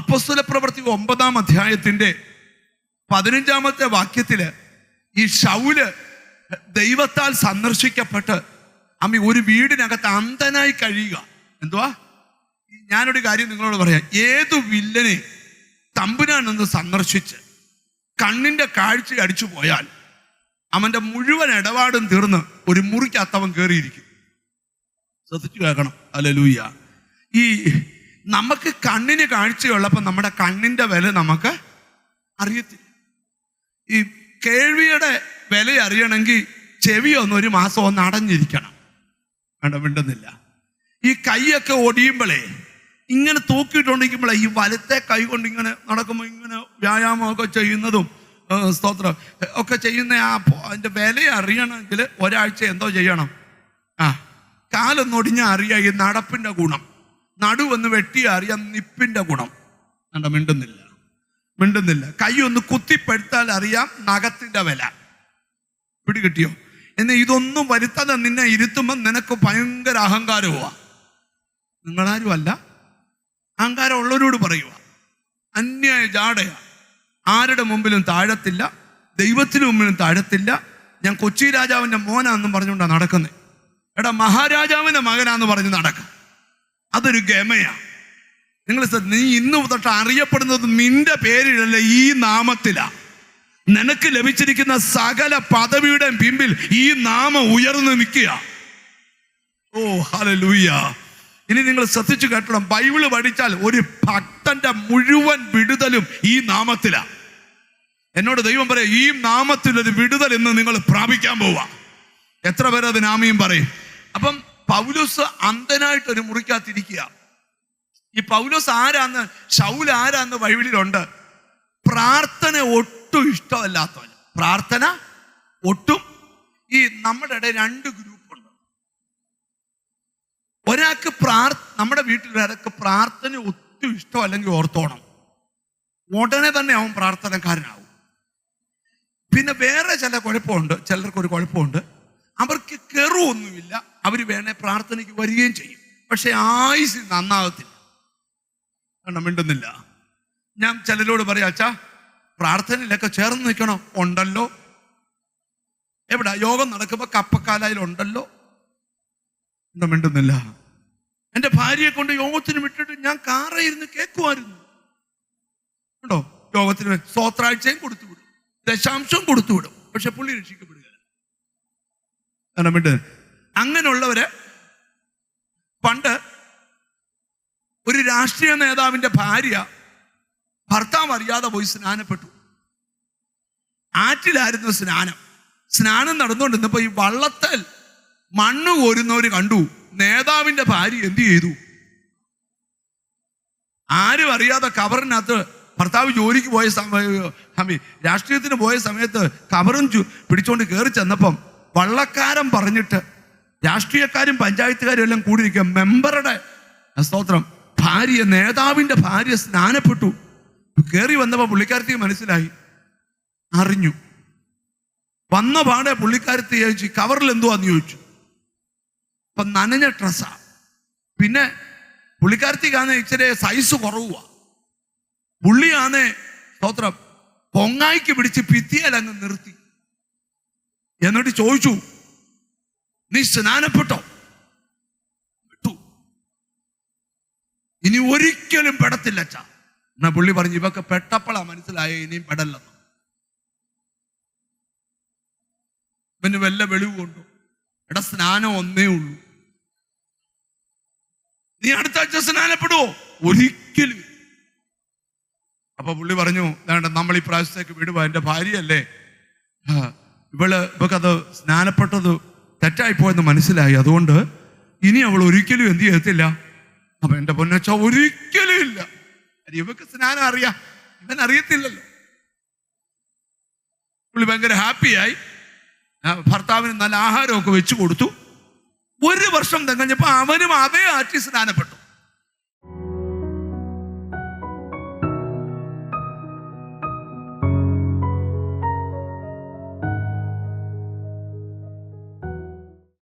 അപ്പോസ്തലപ്രവൃത്തി 9-ാം അധ്യായത്തിന്റെ 15-ാമത്തെ വാക്യത്തില് ഈ ശൗല് ദൈവത്താൽ സന്ദർശിക്കപ്പെട്ട് ഒരു വീടിനകത്ത് അന്ധനായി കഴിയുക. എന്തുവാ? ഞാനൊരു കാര്യം നിങ്ങളോട് പറയാം. ഏതു വില്ലനെ തമ്പുരാൻ ഒന്ന് സന്ദർശിച്ച് കണ്ണിന്റെ കാഴ്ച അടിച്ചു പോയാൽ അവന്റെ മുഴുവൻ ഇടപാടും തീർന്ന് ഒരു മുറിക്കകത്തവൻ കയറിയിരിക്കും. ശ്രദ്ധിച്ചു കേൾക്കണം. ഹല്ലേലൂയ. ഈ നമുക്ക് കണ്ണിന് കാഴ്ചയുള്ളപ്പോൾ നമ്മുടെ കണ്ണിന്റെ വില നമുക്ക് അറിയത്തില്ല. ഈ കേൾവിയുടെ വില അറിയണമെങ്കിൽ ചെവി ഒരു മാസം ഒന്ന് അടഞ്ഞിരിക്കണം. വേണ്ട, മിണ്ടുന്നില്ല. ഈ കൈയൊക്കെ ഒടിയുമ്പോഴേ ഇങ്ങനെ തൂക്കിയിട്ടുണ്ടെങ്കിപ്പോഴേ ഈ വലത്തെ കൈ കൊണ്ട് ഇങ്ങനെ നടക്കുമ്പോൾ ഇങ്ങനെ വ്യായാമമൊക്കെ ചെയ്യുന്നതും സ്തോത്രം ഒക്കെ ചെയ്യുന്ന അതിൻ്റെ വില അറിയണമെങ്കിൽ ഒരാഴ്ച എന്തോ ചെയ്യണം? കാലൊന്നൊടിഞ്ഞാൽ അറിയാം ഈ നടപ്പിൻ്റെ ഗുണം, നടുവൊന്ന് വെട്ടിയാൽ അറിയാം നിപ്പിൻ്റെ ഗുണം. വേണ്ട, മിണ്ടുന്നില്ല. കൈ ഒന്ന് കുത്തിപ്പെടുത്താൽ അറിയാം നഖത്തിൻ്റെ വില. പിടികിട്ടിയോ? എന്നാൽ ഇതൊന്നും വരുത്താതെ നിന്നെ ഇരുത്തുമ്പോൾ നിനക്ക് ഭയങ്കര അഹങ്കാരവുമാണ്. നിങ്ങളാരും അല്ല, അഹങ്കാരം ഉള്ളവരോട് പറയുക. അന്യായ ജാടയാ. ആരുടെ മുമ്പിലും താഴത്തില്ല, ദൈവത്തിന് മുമ്പിലും താഴത്തില്ല. ഞാൻ കൊച്ചി രാജാവിൻ്റെ മോനാന്നും പറഞ്ഞുകൊണ്ടാണ് നടക്കുന്നത്. എടാ, മഹാരാജാവിൻ്റെ മകനാന്ന് പറഞ്ഞ് നടക്കാം. അതൊരു ഗമയാ. നിങ്ങൾ നീ ഇന്ന് തൊട്ട് അറിയപ്പെടുന്നത് നിന്റെ പേരിലല്ല, ഈ നാമത്തിലാ. നിനക്ക് ലഭിച്ചിരിക്കുന്ന സകല പദവിയുടെ പിമ്പിൽ ഈ നാമം ഉയർന്നു നിൽക്കുക. ഓ ഹല്ലേലൂയ. ഇനി നിങ്ങൾ ശ്രദ്ധിച്ചു കേട്ടണം. ബൈബിള് പഠിച്ചാൽ ഒരു ഭക്തന്റെ മുഴുവൻ വിടുതലും ഈ നാമത്തിലാ. എന്നോട് ദൈവം പറയും, ഈ നാമത്തിലൊരു വിടുതൽ എന്ന് നിങ്ങൾ പ്രാപിക്കാൻ പോവാ. എത്ര പേര് അതിന് ആമീൻ പറയും? അപ്പം പൗലോസ് അന്ധനായിട്ടൊരു മുറിക്കകത്തിരിക്കുക. ഈ പൗലോസ് ആരാന്ന്, ശൗൽ ആരാന്ന് ബൈബിളിലുണ്ട്. പ്രാർത്ഥന ഒട്ടും ഇഷ്ടമല്ലാത്തവൻ. പ്രാർത്ഥന ഒട്ടും. ഈ നമ്മുടെ ഇടയിൽ 2 ഗ്രൂപ്പുണ്ട്. ഒരാൾക്ക് നമ്മുടെ വീട്ടിലൊരാൾക്ക് പ്രാർത്ഥന ഒട്ടും ഇഷ്ടമല്ലെങ്കിൽ ഓർത്തോണം, ഉടനെ തന്നെ അവൻ പ്രാർത്ഥനക്കാരനാവും. പിന്നെ വേറെ ചില കുഴപ്പമുണ്ട്. ചിലർക്കൊരു കുഴപ്പമുണ്ട്, അവർക്ക് കെറുവൊന്നുമില്ല. അവർ വേണേ പ്രാർത്ഥനയ്ക്ക് വരികയും ചെയ്യും, പക്ഷെ ആയുസ് നന്നാകത്തില്ല. മിണ്ടുന്നില്ല. ഞാൻ ചിലരോട് പറയാം, അച്ഛാ പ്രാർത്ഥനയിലൊക്കെ ചേർന്ന് നിൽക്കണം. ഉണ്ടല്ലോ. എവിടെ? യോഗം നടക്കുമ്പോൾ കപ്പക്കാലയിലുണ്ടല്ലോ. മിണ്ടുന്നില്ല. എൻ്റെ ഭാര്യയെ കൊണ്ട് യോഗത്തിന് വിട്ടിട്ട് ഞാൻ കാറയിരുന്ന് കേൾക്കുമായിരുന്നു. ഉണ്ടോ? യോഗത്തിന് സ്തോത്രാഴ്ചയും കൊടുത്തുവിടും, ദശാംശവും കൊടുത്തുവിടും, പക്ഷെ പുള്ളി രക്ഷിക്കപ്പെടുക. അങ്ങനെയുള്ളവര് പണ്ട് ഒരു രാഷ്ട്രീയ നേതാവിന്റെ ഭാര്യ ഭർത്താവ് അറിയാതെ പോയി സ്നാനപ്പെട്ടു. ആറ്റിലായിരുന്നു സ്നാനം നടന്നുകൊണ്ടിരുന്നപ്പോ ഈ വള്ളത്തിൽ മണ്ണ് കോരുന്നവര് കണ്ടു നേതാവിന്റെ ഭാര്യ എന്ത് ചെയ്തു. ആരും അറിയാതെ കവറിനകത്ത്, ഭർത്താവ് ജോലിക്ക് പോയ രാഷ്ട്രീയത്തിന് പോയ സമയത്ത് കവറും പിടിച്ചോണ്ട് കയറി ചെന്നപ്പം വള്ളക്കാരൻ പറഞ്ഞിട്ട് രാഷ്ട്രീയക്കാരും പഞ്ചായത്തുകാരും എല്ലാം കൂടി നിൽക്കുക. മെമ്പറുടെ സ്തോത്രം ഭാര്യ, നേതാവിന്റെ ഭാര്യ സ്നാനപ്പെട്ടു. കയറി വന്നപ്പോൾ പുള്ളിക്കാരത്തി മനസ്സിലായി, അറിഞ്ഞു. വന്ന പാടെ പുള്ളിക്കാരത്തി ചോദിച്ചു, കവറിൽ എന്തുവാന്ന് ചോദിച്ചു. അപ്പൊ നനഞ്ഞ ഡ്രസ്സാ. പിന്നെ പുള്ളിക്കാരത്തിക്കാന്ന് ഇച്ചിരി സൈസ് കുറവുക. പുള്ളിയാന്ന് സ്തോത്രം പൊങ്ങായിക്ക് പിടിച്ച് ഭിത്തിയിലങ്ങ് നിർത്തി. എന്നിട്ട് ചോദിച്ചു, നീ സ്നാനപ്പെട്ടോ? വിട്ടു. ഇനി ഒരിക്കലും പെടത്തില്ല അച്ഛാ. എന്നാ പുള്ളി പറഞ്ഞു, ഇവക്ക് പെട്ടപ്പോഴാ മനസ്സിലായ ഇനിയും പെടല്ലെന്ന്. പിന്നെ വല്ല വെളിവ് കൊണ്ടു. എടാ, സ്നാനം ഒന്നേ ഉള്ളൂ. നീ അടുത്ത ആഴ്ച സ്നാനപ്പെടുവോ? ഒരിക്കലും. അപ്പൊ പുള്ളി പറഞ്ഞു, നമ്മൾ ഈ പ്രാവശ്യത്തേക്ക് വിടുവാ, എൻ്റെ ഭാര്യയല്ലേ, ഇവക്കത് സ്നാനപ്പെട്ടത് തെറ്റായിപ്പോയെന്ന് മനസ്സിലായി, അതുകൊണ്ട് ഇനി അവൾ ഒരിക്കലും എന്ത് ചെയ്യത്തില്ല. അപ്പൊ എൻ്റെ പൊന്നച്ച ഒരിക്കലും ഇല്ല. ഇവക്ക് സ്നാനം അറിയാം, ഇവൻ അറിയത്തില്ലല്ലോ. പുള്ളി ഭയങ്കര ഹാപ്പിയായി. ഭർത്താവിന് നല്ല ആഹാരമൊക്കെ വെച്ചു കൊടുത്തു. 1 വർഷം തികഞ്ഞപ്പോ അവനും അതേ ആറ്റി സ്നാനപ്പെട്ടു.